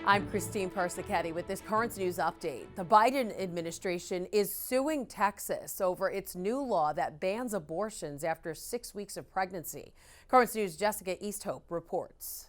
I'm Christine Persichetti with this current news update. The Biden administration is suing Texas over its new law that bans abortions after 6 weeks of pregnancy. Current News' Jessica Easthope reports.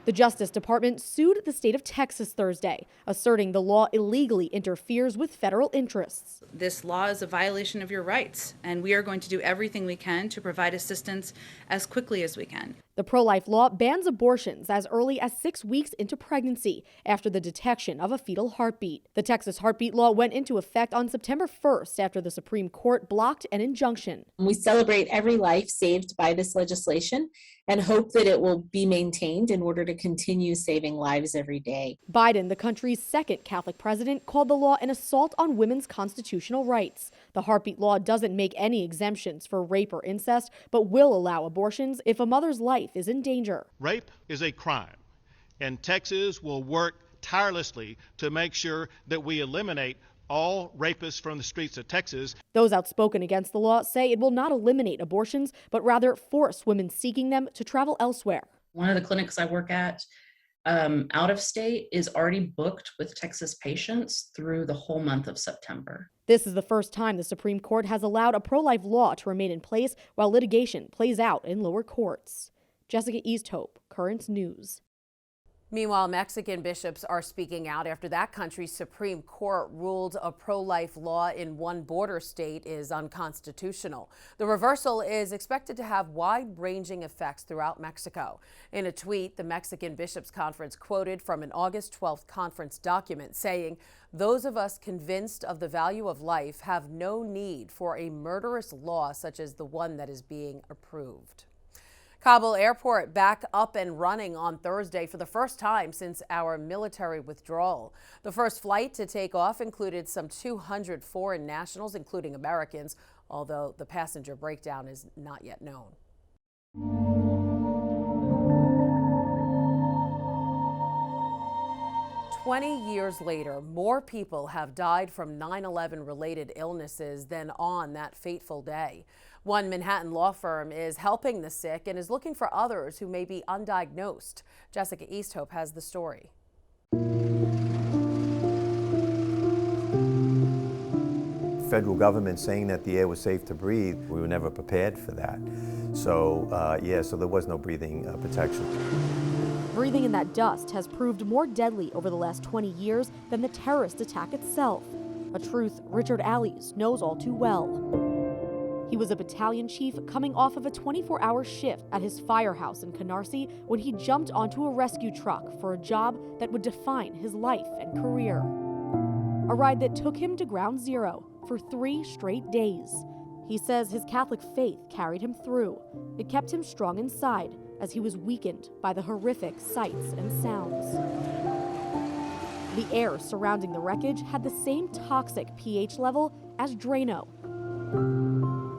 The Justice Department sued the state of Texas Thursday, asserting the law illegally interferes with federal interests. This law is a violation of your rights, and we are going to do everything we can to provide assistance as quickly as we can. The pro-life law bans abortions as early as 6 weeks into pregnancy after the detection of a fetal heartbeat. The Texas heartbeat law went into effect on September 1st after the Supreme Court blocked an injunction. We celebrate every life saved by this legislation and hope that it will be maintained in order to continue saving lives every day. Biden, the country's second Catholic president, called the law an assault on women's constitutional rights. The heartbeat law doesn't make any exemptions for rape or incest, but will allow abortions if a mother's life is in danger. Rape is a crime, and Texas will work tirelessly to make sure that we eliminate all rapists from the streets of Texas. Those outspoken against the law say it will not eliminate abortions, but rather force women seeking them to travel elsewhere. One of the clinics I work at out of state is already booked with Texas patients through the whole month of September. This is the first time the Supreme Court has allowed a pro-life law to remain in place while litigation plays out in lower courts. Jessica Easthope, Current News. Meanwhile, Mexican bishops are speaking out after that country's Supreme Court ruled a pro-life law in one border state is unconstitutional. The reversal is expected to have wide-ranging effects throughout Mexico. In a tweet, the Mexican Bishops' Conference quoted from an August 12th conference document saying, "Those of us convinced of the value of life have no need for a murderous law such as the one that is being approved." Kabul airport back up and running on Thursday for the first time since our military withdrawal. The first flight to take off included some 200 foreign nationals, including Americans, although the passenger breakdown is not yet known. "20 years later, more people have died from 9/11 related illnesses than on that fateful day. One Manhattan law firm is helping the sick and is looking for others who may be undiagnosed. Jessica Easthope has the story. Federal government saying that the air was safe to breathe, we were never prepared for that. So there was no breathing protection. Breathing in that dust has proved more deadly over the last 20 years than the terrorist attack itself, a truth Richard Allies knows all too well. He was a battalion chief coming off of a 24-hour shift at his firehouse in Canarsie when he jumped onto a rescue truck for a job that would define his life and career. A ride that took him to ground zero for 3 straight days. He says his Catholic faith carried him through. It kept him strong inside as he was weakened by the horrific sights and sounds. The air surrounding the wreckage had the same toxic pH level as Drano.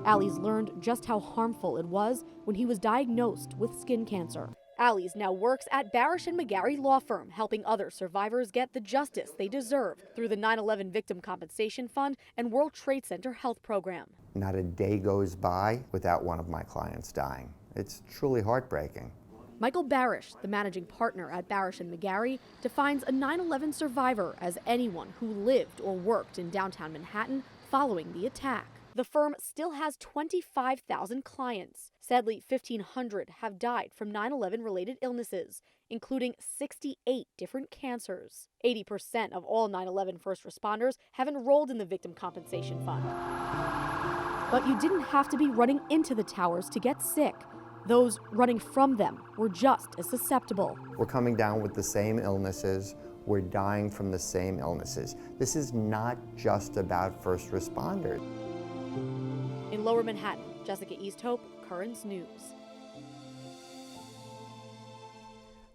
Allies learned just how harmful it was when he was diagnosed with skin cancer. Allies now works at Barish & McGarry Law Firm, helping other survivors get the justice they deserve through the 9/11 Victim Compensation Fund and World Trade Center Health Program. Not a day goes by without one of my clients dying. It's truly heartbreaking. Michael Barish, the managing partner at Barish & McGarry, defines a 9/11 survivor as anyone who lived or worked in downtown Manhattan following the attack. The firm still has 25,000 clients. Sadly, 1,500 have died from 9/11 related illnesses, including 68 different cancers. 80% of all 9/11 first responders have enrolled in the Victim Compensation Fund. But you didn't have to be running into the towers to get sick. Those running from them were just as susceptible. We're coming down with the same illnesses. We're dying from the same illnesses. This is not just about first responders. In Lower Manhattan, Jessica Easthope, Currents News.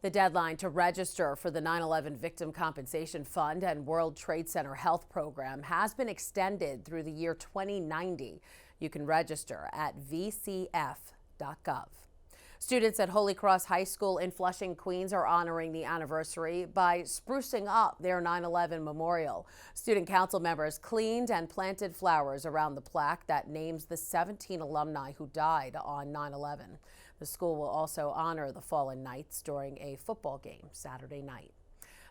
The deadline to register for the 9/11 Victim Compensation Fund and World Trade Center Health Program has been extended through the year 2090. You can register at vcf.gov. Students at Holy Cross High School in Flushing, Queens are honoring the anniversary by sprucing up their 9/11 memorial. Student council members cleaned and planted flowers around the plaque that names the 17 alumni who died on 9/11. The school will also honor the fallen knights during a football game Saturday night.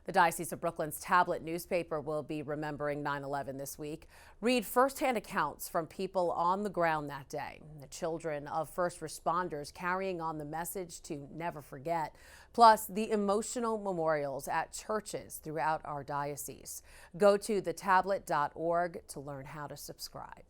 The Diocese of Brooklyn's Tablet newspaper will be remembering 9/11 this week. Read firsthand accounts from people on the ground that day, the children of first responders carrying on the message to never forget, plus the emotional memorials at churches throughout our diocese. Go to thetablet.org to learn how to subscribe.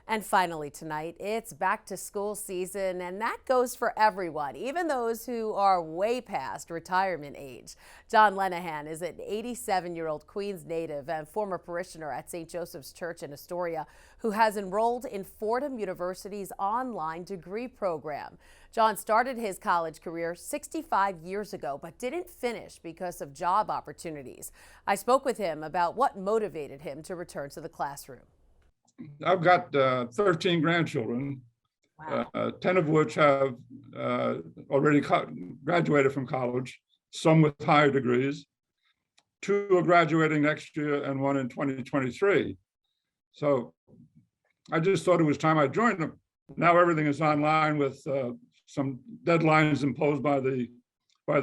And finally tonight, it's back to school season, and that goes for everyone, even those who are way past retirement age. John Lenahan is an 87-year-old Queens native and former parishioner at St. Joseph's Church in Astoria who has enrolled in Fordham University's online degree program. John started his college career 65 years ago, but didn't finish because of job opportunities. I spoke with him about what motivated him to return to the classroom. I've got 13 grandchildren, Wow. 10 of which have already graduated from college, some with higher degrees. 2 are graduating next year and 1 in 2023. So I just thought it was time I joined them. Now everything is online with some deadlines imposed by the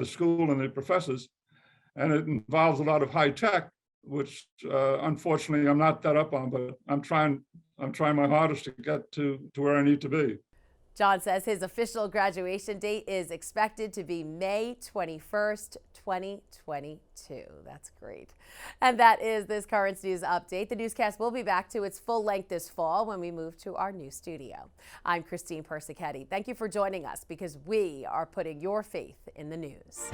school and the professors, and it involves a lot of high tech, which unfortunately I'm not that up on, but I'm trying my hardest to get to where I need to be. John says his official graduation date is expected to be May 21st, 2022. That's great. And that is this Currents News update. The newscast will be back to its full length this fall when we move to our new studio. I'm Christine Persichetti. Thank you for joining us because we are putting your faith in the news.